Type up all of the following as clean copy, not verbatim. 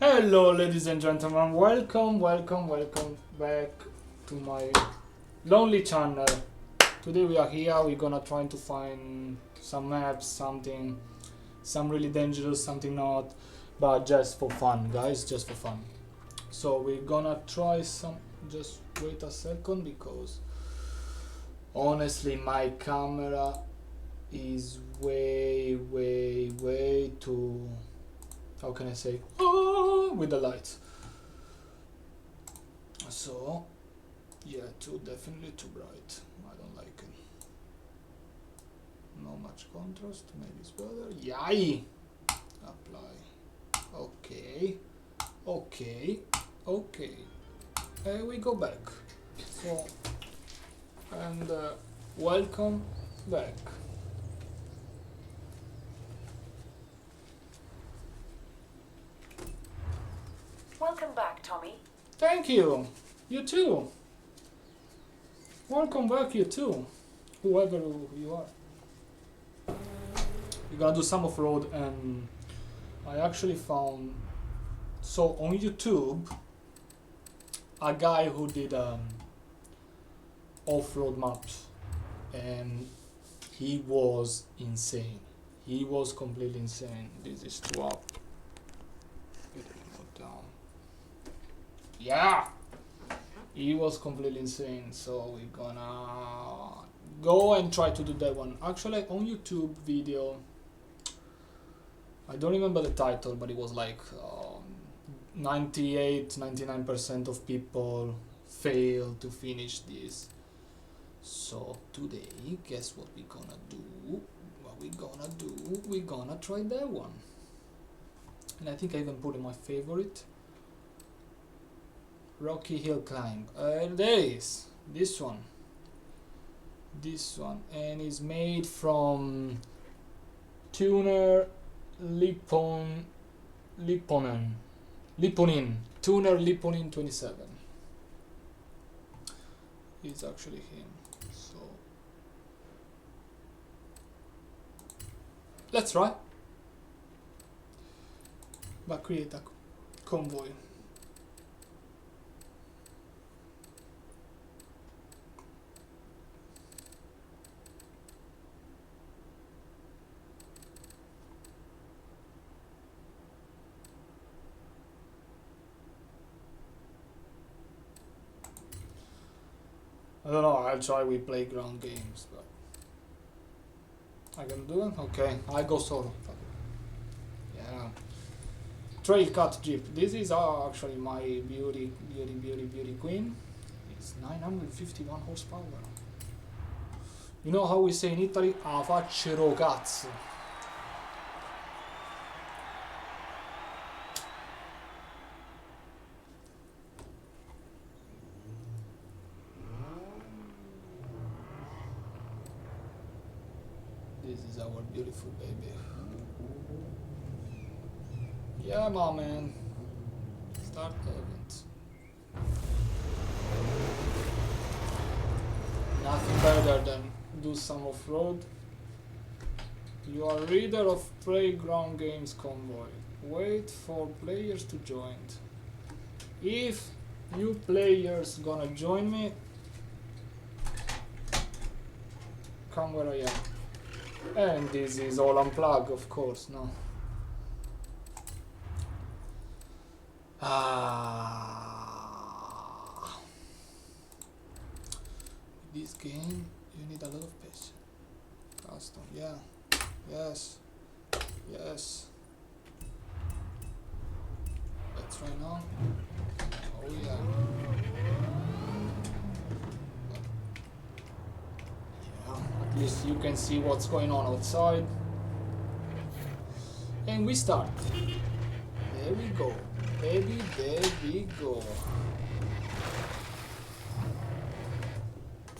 Hello ladies and gentlemen, welcome back to my lonely channel. Today we are here, we're gonna try to find some maps, some really dangerous, something not, but just for fun guys, just for fun. So we're gonna try some, just wait a second because honestly my camera is way too, how can I say, with the lights. So yeah, definitely too bright. I don't like it. No much contrast, maybe it's better. Yay! Apply. Okay. We go back. So and welcome back. Welcome back, Tommy. Thank you. You too. Welcome back, you too. Whoever you are. We're gonna do some off-road, and I actually found, so on YouTube, a guy who did off-road maps, and he was insane. He was completely insane. This is too up. Get the remote down. Yeah, he was completely insane. So we're gonna go and try to do that one. Actually, on YouTube video, I don't remember the title, but it was like 99% of people fail to finish this. So today, guess what we're gonna do? We're gonna try that one. And I think I even put in my favorite. Rocky Hill Climb. There is this one, and it's made from Tuner Lipponen Tuner Lipponen 27. It's actually him. So let's try. But create a convoy. I don't know, I'll try with playground games, but I can do it? Okay, I go solo. Yeah. Trail cut jeep. This is actually my beauty queen. It's 951 horsepower. You know how we say in Italy? A faccio cazzo. This is our beautiful baby. Yeah, my man. Start event. Nothing better than do some off-road. You are reader of playground games convoy. Wait for players to join. If you players gonna join me, come where I am. And this is all unplugged, of course, no. This game, you need a lot of patience. Custom, yeah. Yes. Let's try now. Oh yeah. At least you can see what's going on outside. And we start. There we go. Baby, there we go.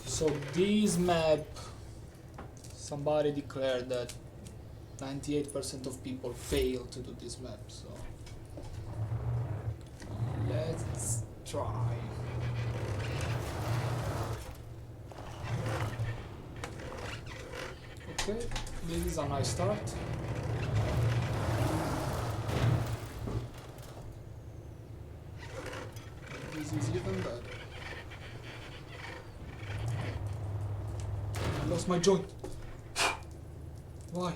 So this map, somebody declared that 98% of people fail to do this map, so let's try. Okay, this is a nice start. This is even better. I lost my joint. Why?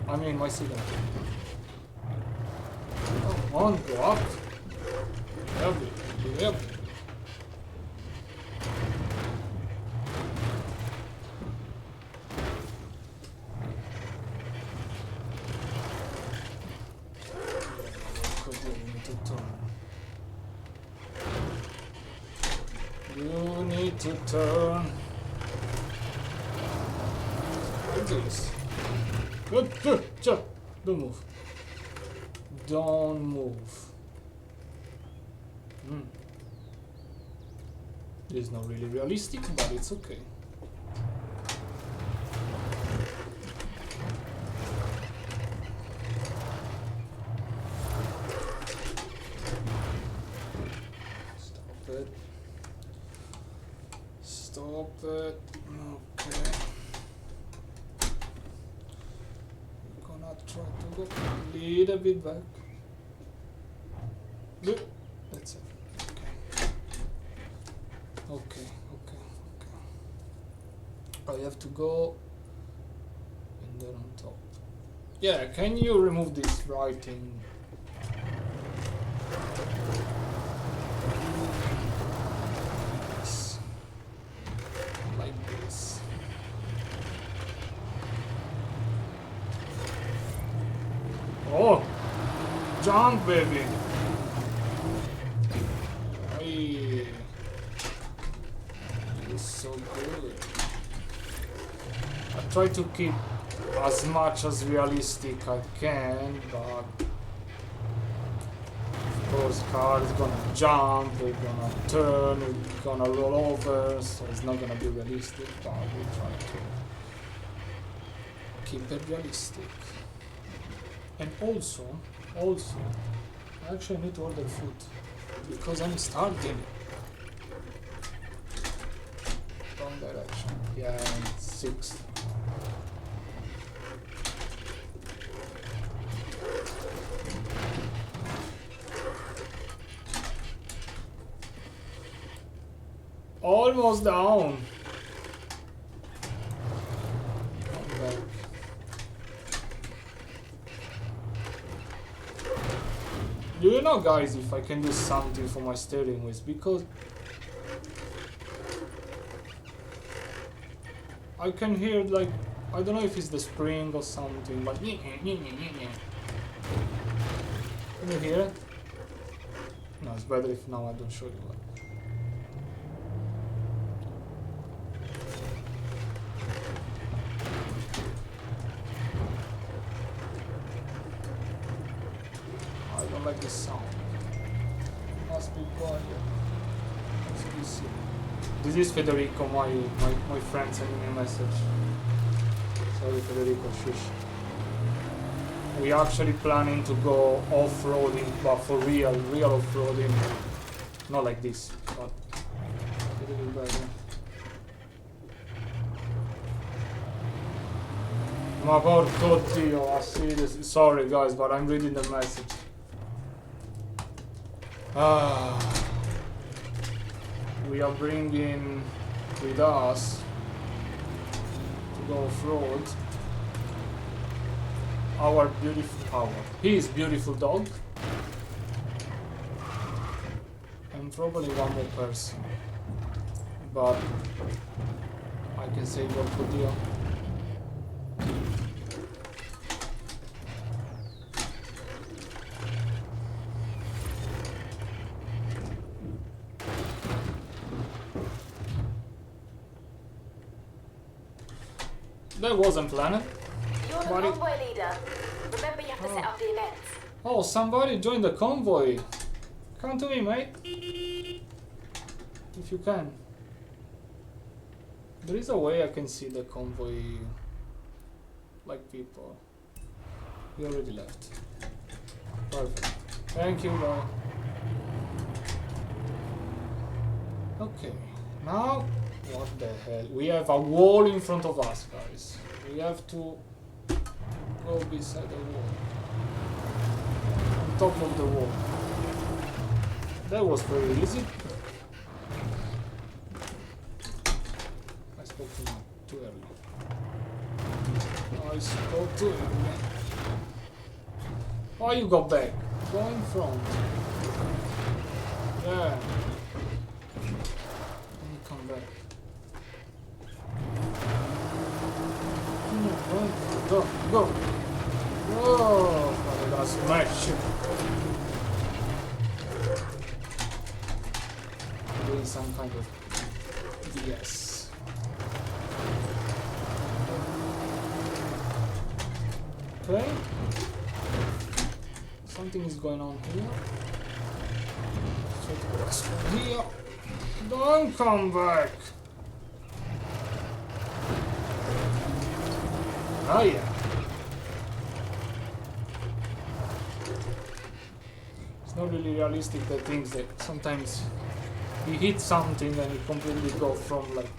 I mean my cigarette. Come on, go up. Yep. You need to turn. Like this. Don't move. Don't move. It's not really realistic, but it's okay. Stop it. Okay. We're gonna try to go a little bit back. Good. That's it. Okay. I have to go and then on top. Yeah, can you remove this writing? Like this. Oh! Jump, baby! Hey! It's so good. I try to keep as much as realistic I can, but of course car is gonna jump, we're gonna turn, we're gonna roll over, so it's not gonna be realistic, but we try to keep it realistic. And also, I actually need to order food because I'm starving. Wrong direction. Yeah, it's 6. Almost down. Come back. Do you know, guys, if I can do something for my steering wheels? Because I can hear, like, I don't know if it's the spring or something, but can you hear it? No, it's better if now I don't show you that. I don't like this sound. Must be quiet. Let's see. This is Federico, my friend sending me a message. Sorry Federico, shush. We actually planning to go off-roading, but for real off-roading. Not like this, but a little better. Ma porco Dio, seriously. Sorry guys, but I'm reading the message. We are bringing with us to go off-road his beautiful dog, and probably one more person, but I can say porco Dio. That wasn't planned. You're the convoy leader. Remember, you have to set up the events. Oh, somebody joined the convoy. Come to me, mate. If you can. There is a way I can see the convoy, like people. We already left. Perfect. Thank you, bye. Okay, now what the hell? We have a wall in front of us, guys. We have to go beside the wall. On top of the wall. That was very easy. I spoke too early. I spoke too early. Oh, you go back. Go in front. Yeah. And come back. Go, go. Oh, I'm gonna smash you. Doing some kind of BS. Okay. Something is going on here. Let's go here. Don't come back. Oh yeah. It's not really realistic the things that sometimes you hit something and you completely go from like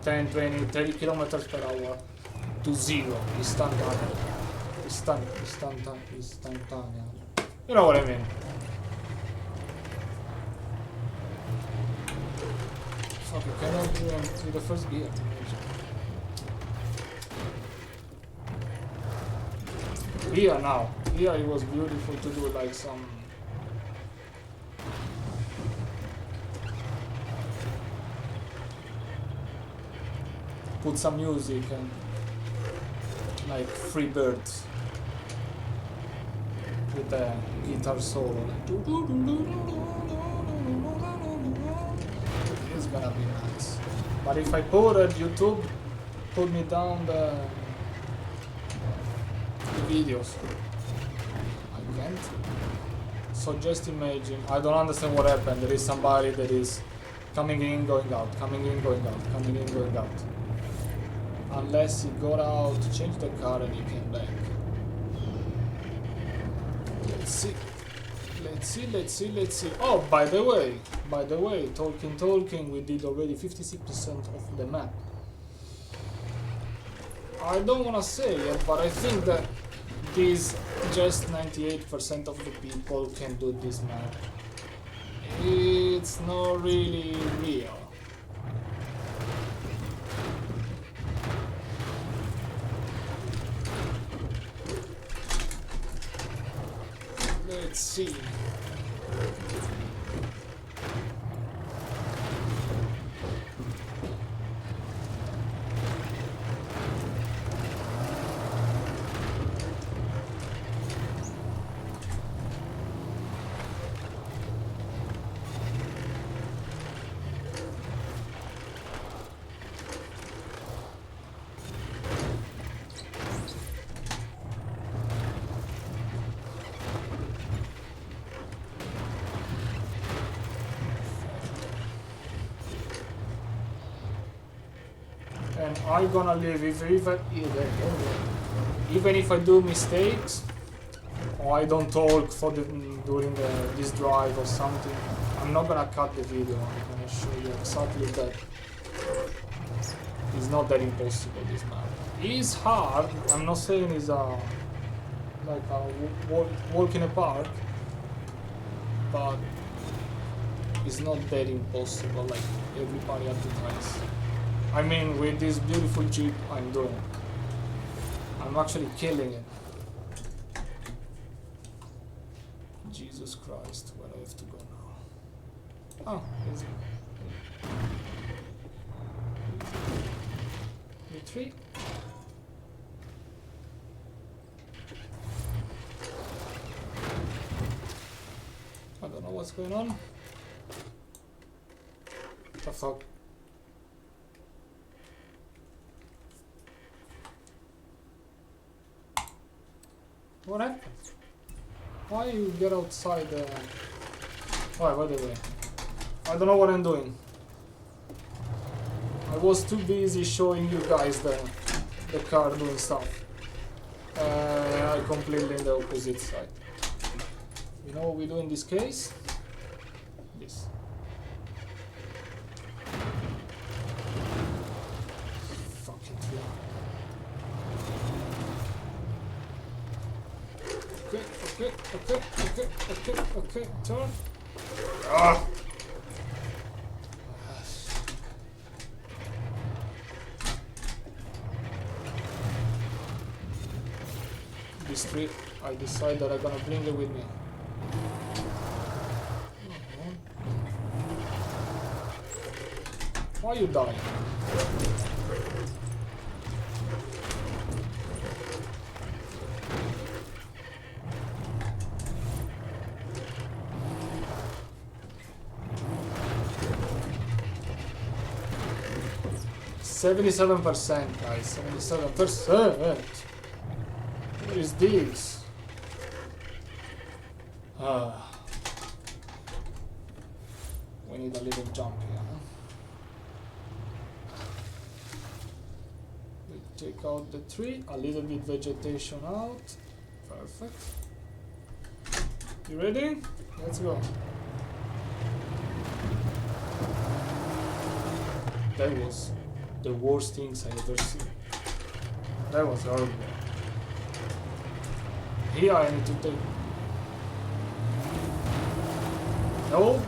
10, 20, 30 kilometers per hour to zero instantaneously. Instantaneously. You know what I mean? Fuck, you cannot do it with the first gear. Here now. Here it was beautiful to do like some put some music and like Free Birds with the guitar solo. It's gonna be nice. But if I put it, YouTube put me down the videos. I can't. So just imagine, I don't understand what happened. There is somebody that is coming in, going out, coming in, going out, coming in, going out. Unless he got out, changed the car and he came back. Let's see. Let's see, let's see, let's see. Oh, by the way, talking, we did already 56% of the map. I don't wanna say it, but I think that these just 98% of the people can do this map. It's not really real. Let's see. And I'm gonna live even if I do mistakes or I don't talk for during this drive or something. I'm not gonna cut the video. I'm gonna show you exactly that. It's not that impossible, this map. It's hard. I'm not saying it's like a walk in a park, but it's not that impossible like everybody advertises. I mean, with this beautiful Jeep I'm doing, I'm actually killing it. Jesus Christ, where do I have to go now? Oh, easy. Retreat. I don't know what's going on. What the fuck? What happened? Why you get outside the... Oh, by the way, I don't know what I'm doing. I was too busy showing you guys the car doing stuff. I completely in the opposite side. You know what we do in this case? This. Fucking fly. Okay, turn. Ah! This tree, I decide that I'm gonna bring it with me. Why you dying? %, guys. 77%. What is this? We need a little jump here. We take out the tree, a little bit vegetation out. Perfect. You ready? Let's go. That was the worst things I ever seen. That was horrible. Here I need to take... No?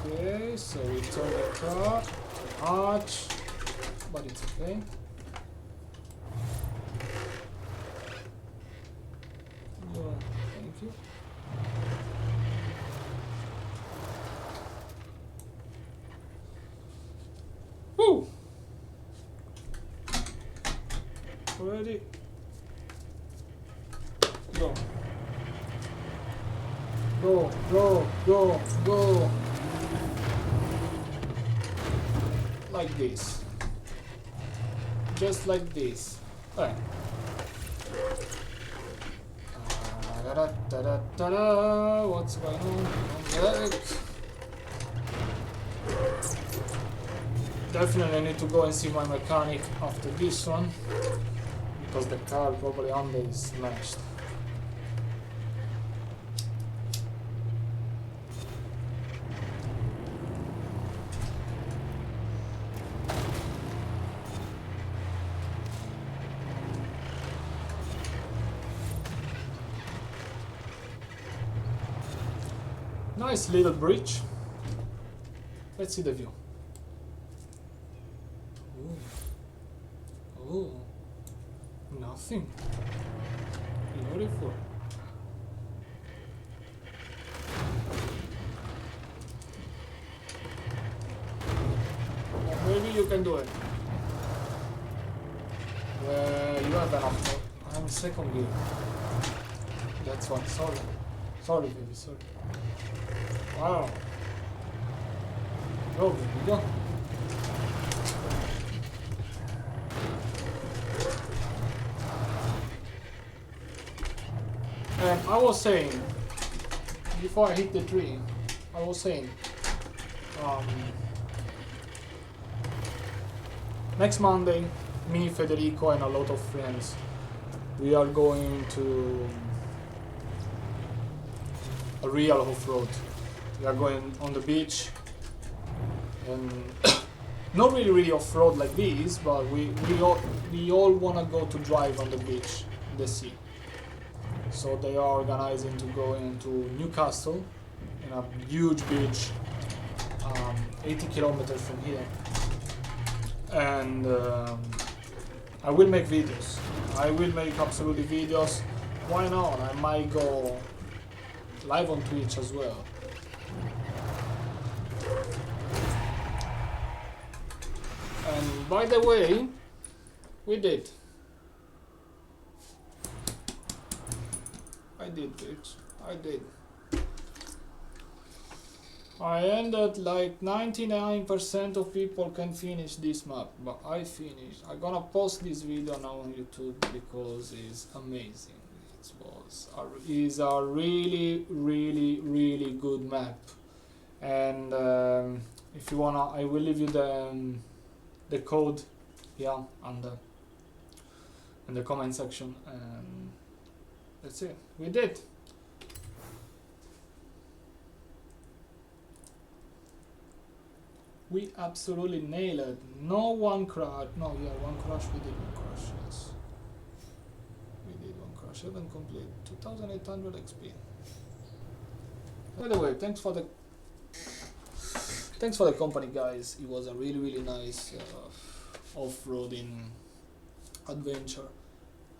Okay, so we turn the car to arch, but it's okay. Yeah, thank you. Woo! Ready? Go. Go, go, go, go. Like this. Just like this. Alright. Da-da-da-da-da. What's going on? Definitely need to go and see my mechanic after this one, because the car probably under is smashed. Nice little bridge. Let's see the view. Oh, nothing. Beautiful. Maybe you can do it. You have enough. I'm second gear. That's one. Sorry. Sorry, baby. Sorry. Wow. Go, baby. Go. And I was saying, before I hit the tree, I was saying, next Monday, me, Federico, and a lot of friends, we are going to a real off-road. We are going on the beach, and not really off-road like this, but we all wanna go to drive on the beach, in the sea. So they are organizing to go into Newcastle, in a huge beach, 80 kilometers from here. And I will make videos. I will make absolutely videos. Why not? I might go live on Twitch as well. And by the way, we did. I did, bitch. I did. I ended like 99% of people can finish this map, but I finished. I'm gonna post this video now on YouTube because it's amazing. It is a really good map. And if you wanna, I will leave you the code here under in the comment section. And that's it. We did. We absolutely nailed it. No one crash. No, yeah, one crash. We did one crash. Yes, we did one crash. achievement complete, 2800 XP. By the way, thanks for the company, guys. It was a really nice off-roading adventure.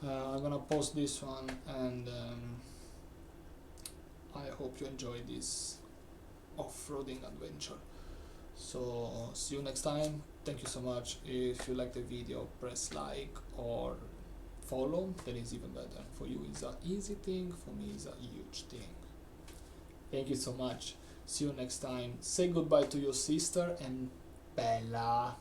I'm gonna post this one, and I hope you enjoy this off-roading adventure. So see you next time. Thank you so much. If you like the video, press like or follow. That is even better. For you is an easy thing, for me is a huge thing. Thank you so much. See you next time. Say goodbye to your sister and Bella.